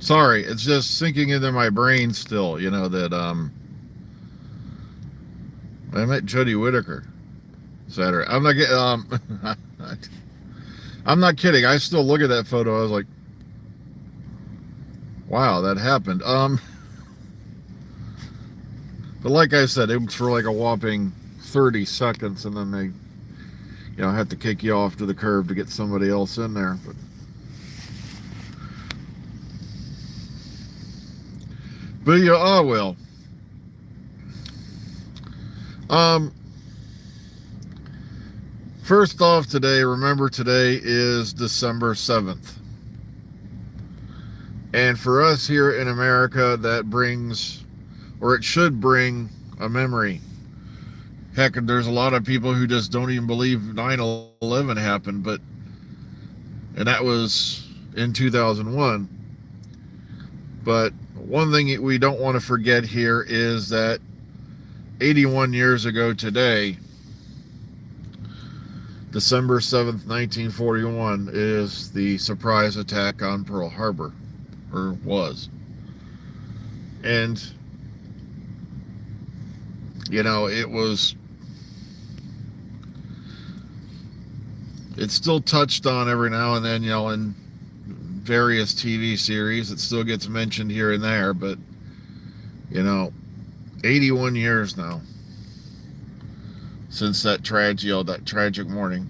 Sorry, it's just sinking into my brain still, that I met Jodie Whittaker Saturday. I'm not getting I'm not kidding. I still look at that photo. I was like, wow, that happened. But like I said, it was for like a whopping 30 seconds, and then they, have to kick you off to the curb to get somebody else in there. But yeah, oh well. Um, First off, remember today is December 7th. And for us here in America, that brings, or it should bring, a memory. Heck, there's a lot of people who just don't even believe 9/11 happened, and that was in 2001. But one thing we don't want to forget here is that 81 years ago today, December 7th, 1941, is the surprise attack on Pearl Harbor, or was. And, it's still touched on every now and then, in various TV series. It still gets mentioned here and there, but, 81 years now since that tragic morning.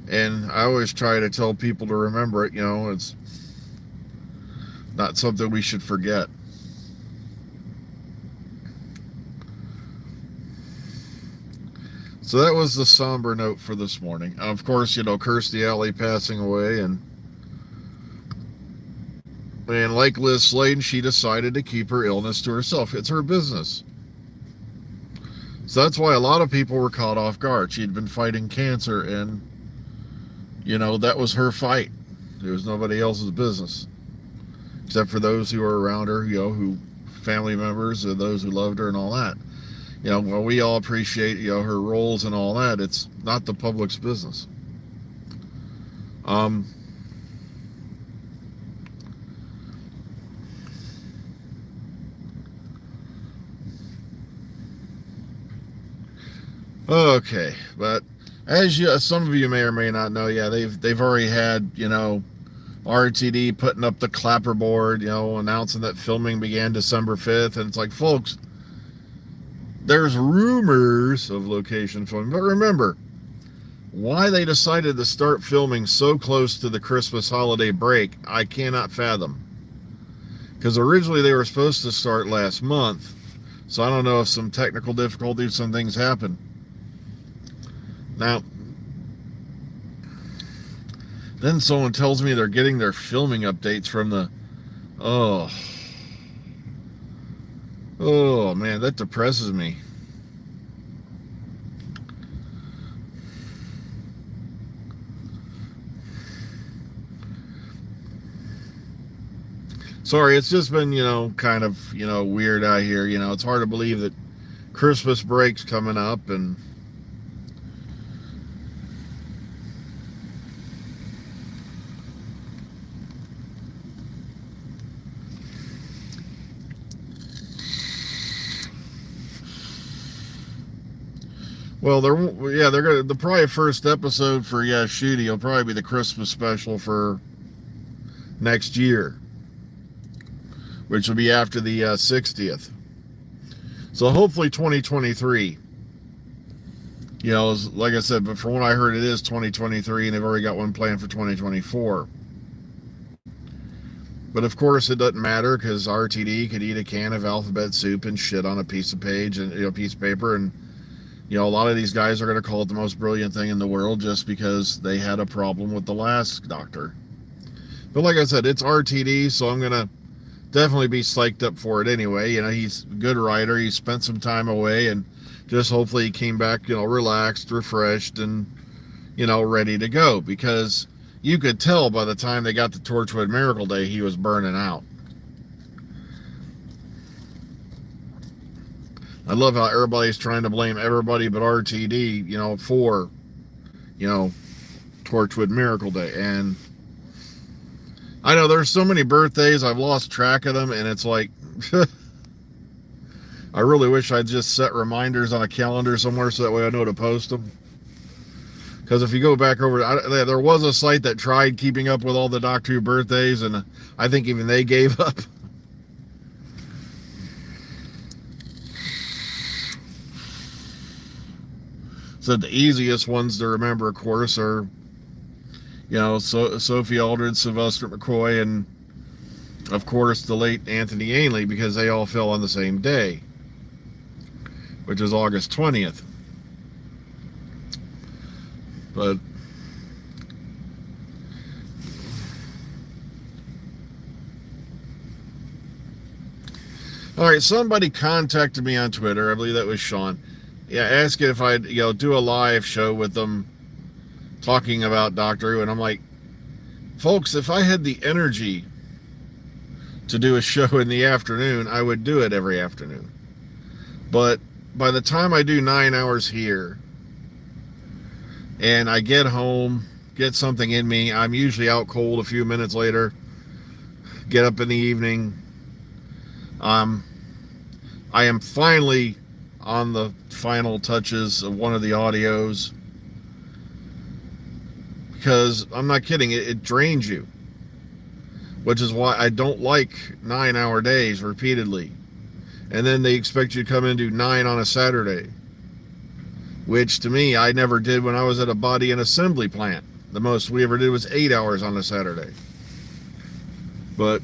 And I always try to tell people to remember it. It's not something we should forget. So that was the somber note for this morning. Of course, Kirstie Alley passing away, and like Liz Sladen, she decided to keep her illness to herself. It's her business. So that's why a lot of people were caught off guard. She'd been fighting cancer, and, that was her fight. It was nobody else's business, except for those who were around her, who family members, or those who loved her and all that. While we all appreciate, her roles and all that, it's not the public's business. Okay, but as some of you may or may not know, they've already had, RTD putting up the clapperboard, announcing that filming began December 5th, and it's like, folks, there's rumors of location filming, but remember, why they decided to start filming so close to the Christmas holiday break, I cannot fathom. Because originally they were supposed to start last month, so I don't know if some technical difficulties, some things happened. Now, then someone tells me they're getting their filming updates from the, oh man, that depresses me. Sorry, it's just been, kind of, weird out here. It's hard to believe that Christmas break's coming up, and well, they're gonna, the probably first episode for Shooty will probably be the Christmas special for next year, which will be after the 60th. So hopefully 2023. Like I said, but from what I heard, it is 2023, and they've already got one planned for 2024. But of course, it doesn't matter, because RTD could eat a can of alphabet soup and shit on a piece of paper, and a lot of these guys are going to call it the most brilliant thing in the world just because they had a problem with the last doctor. But like I said, it's RTD, so I'm going to definitely be psyched up for it anyway. He's a good writer. He spent some time away, and just hopefully he came back, relaxed, refreshed, and, ready to go. Because you could tell by the time they got to Torchwood Miracle Day, he was burning out. I love how everybody's trying to blame everybody but RTD, for, Torchwood Miracle Day. And, I know there's so many birthdays, I've lost track of them, and it's like, I really wish I'd just set reminders on a calendar somewhere so that way I know to post them. Because if you go back over, there was a site that tried keeping up with all the Doctor Who birthdays, and I think even they gave up. So the easiest ones to remember, of course, are, Sophie Aldred, Sylvester McCoy, and of course the late Anthony Ainley, because they all fell on the same day, which is August 20th. But all right, somebody contacted me on Twitter. I believe that was Sean. Yeah, asking if I'd do a live show with them talking about Doctor Who, and I'm like, folks, if I had the energy to do a show in the afternoon, I would do it every afternoon. But by the time I do 9 hours here and I get home, get something in me, I'm usually out cold a few minutes later, get up in the evening. I am finally on the final touches of one of the audios, because I'm not kidding, it drains you, which is why I don't like 9-hour days repeatedly. And then they expect you to come in and do 9 on a Saturday, which to me, I never did when I was at a body and assembly plant. The most we ever did was 8 hours on a Saturday. But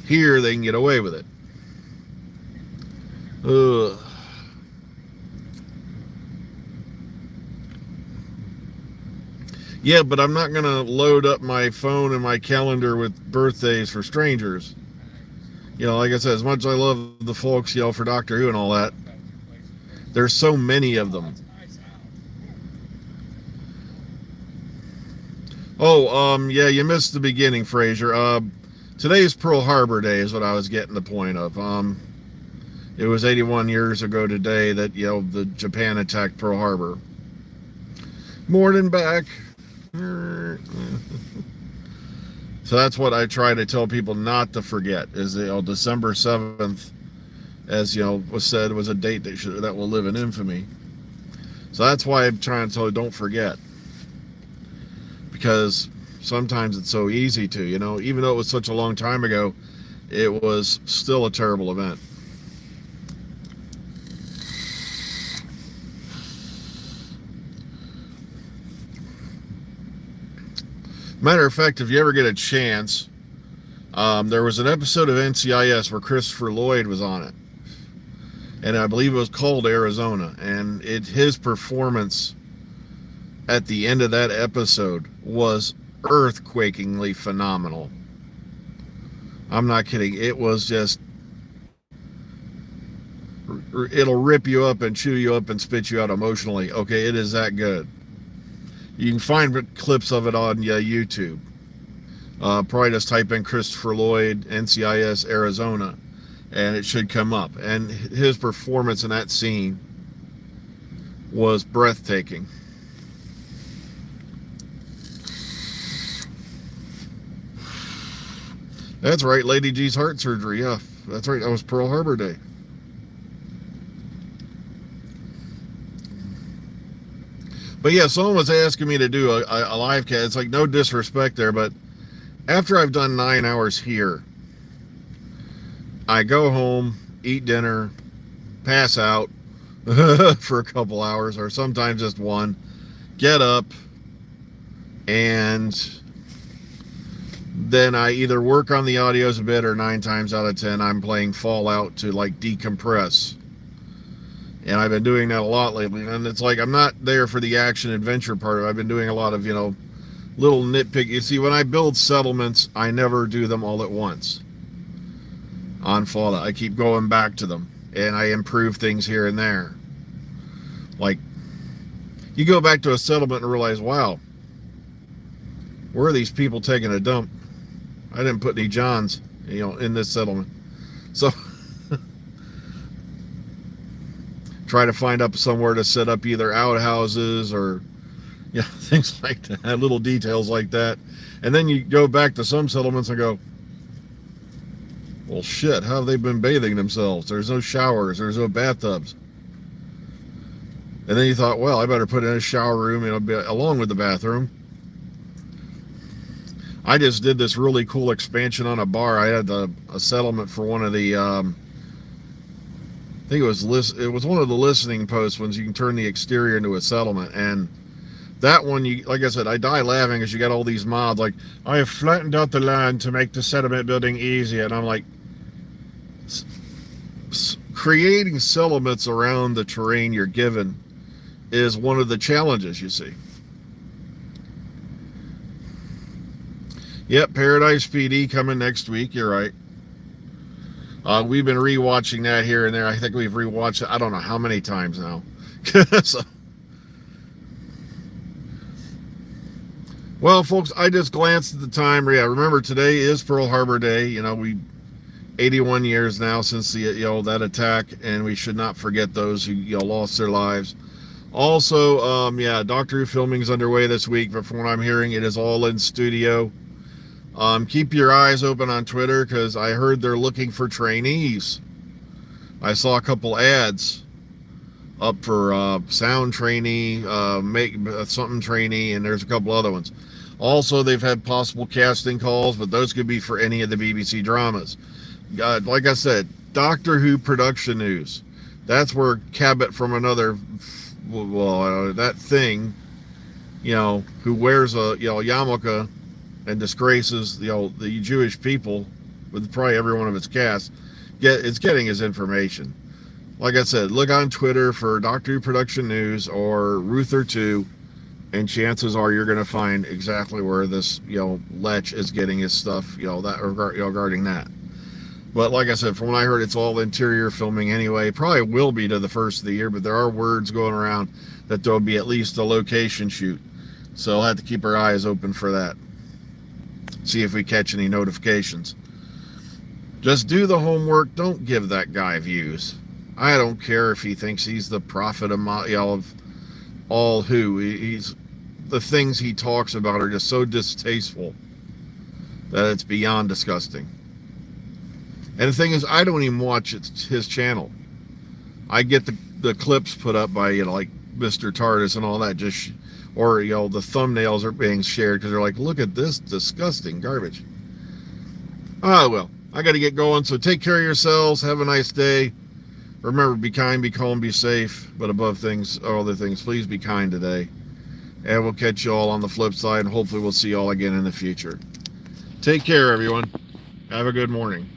here they can get away with it. Ugh. Yeah, but I'm not going to load up my phone and my calendar with birthdays for strangers. Like I said, as much as I love the folks, for Doctor Who and all that, there's so many of them. Oh, yeah, you missed the beginning, Fraser. Today's Pearl Harbor Day is what I was getting the point of. It was 81 years ago today that, the Japan attacked Pearl Harbor. Morning back. So that's what I try to tell people not to forget, is December 7th, as was said, was a date that will live in infamy. So that's why I'm trying to tell you, don't forget, because sometimes it's so easy to, even though it was such a long time ago, it was still a terrible event. Matter of fact, if you ever get a chance, there was an episode of NCIS where Christopher Lloyd was on it, and I believe it was called Arizona, and his performance at the end of that episode was earthquakingly phenomenal. I'm not kidding. It was just, it'll rip you up and chew you up and spit you out emotionally. Okay, it is that good. You can find clips of it on YouTube. Probably just type in Christopher Lloyd, NCIS, Arizona, and it should come up. And his performance in that scene was breathtaking. That's right, Lady G's heart surgery. Yeah, that's right. That was Pearl Harbor Day. But yeah, someone was asking me to do a live cast. It's like, no disrespect there, but after I've done 9 hours here, I go home, eat dinner, pass out for a couple hours, or sometimes just one, get up, and then I either work on the audios a bit, or 9 times out of 10, I'm playing Fallout to like decompress. And I've been doing that a lot lately. And it's like, I'm not there for the action adventure part of it. I've been doing a lot of, little nitpick. You see, when I build settlements, I never do them all at once on Fallout. I keep going back to them, and I improve things here and there. Like, you go back to a settlement and realize, wow, where are these people taking a dump? I didn't put any Johns, in this settlement. So try to find up somewhere to set up either outhouses or, Yeah, things like that, little details like that. And then you go back to some settlements and go, well, shit, how have they been bathing themselves? There's no showers, there's no bathtubs. And then you thought, well, I better put in a shower room, along with the bathroom. I just did this really cool expansion on a bar. I had a settlement for one of the, I think it was one of the listening posts ones. You can turn the exterior into a settlement, and that one, like I said, I die laughing because you got all these mods like, I have flattened out the land to make the settlement building easy, and I'm like, creating settlements around the terrain you're given is one of the challenges, you see. Yep, Paradise PD coming next week. You're right. We've been rewatching that here and there. I think we've rewatched it, I don't know how many times now. So, well, folks, I just glanced at the time. Yeah, remember today is Pearl Harbor Day. 81 years now since the that attack, and we should not forget those who lost their lives. Also, Doctor Who filming is underway this week, but from what I'm hearing, it is all in studio. Keep your eyes open on Twitter, because I heard they're looking for trainees. I saw a couple ads up for sound trainee, make something trainee, and there's a couple other ones. Also, they've had possible casting calls, but those could be for any of the BBC dramas. Like I said, Doctor Who production news. That's where Cabot from another, that thing, who wears a yarmulke and disgraces the Jewish people with probably every one of its cast, it's getting his information. Like I said, look on Twitter for Doctor Who production news or Ruther2, and chances are you're going to find exactly where this Lech is getting his stuff regarding that. But like I said, from what I heard, it's all interior filming anyway. Probably will be to the first of the year, but there are words going around that there'll be at least a location shoot. So I'll have to keep our eyes open for that. See if we catch any notifications. Just do the homework. Don't give that guy views. I don't care if he thinks he's the prophet of all who. The things he talks about are just so distasteful that it's beyond disgusting. And the thing is, I don't even watch his channel. I get the clips put up by like Mr. TARDIS and all that, or the thumbnails are being shared because they're like, look at this disgusting garbage. Oh well, I got to get going. So take care of yourselves. Have a nice day. Remember, be kind, be calm, be safe. But above other things, please be kind today. And we'll catch you all on the flip side, and hopefully we'll see you all again in the future. Take care, everyone. Have a good morning.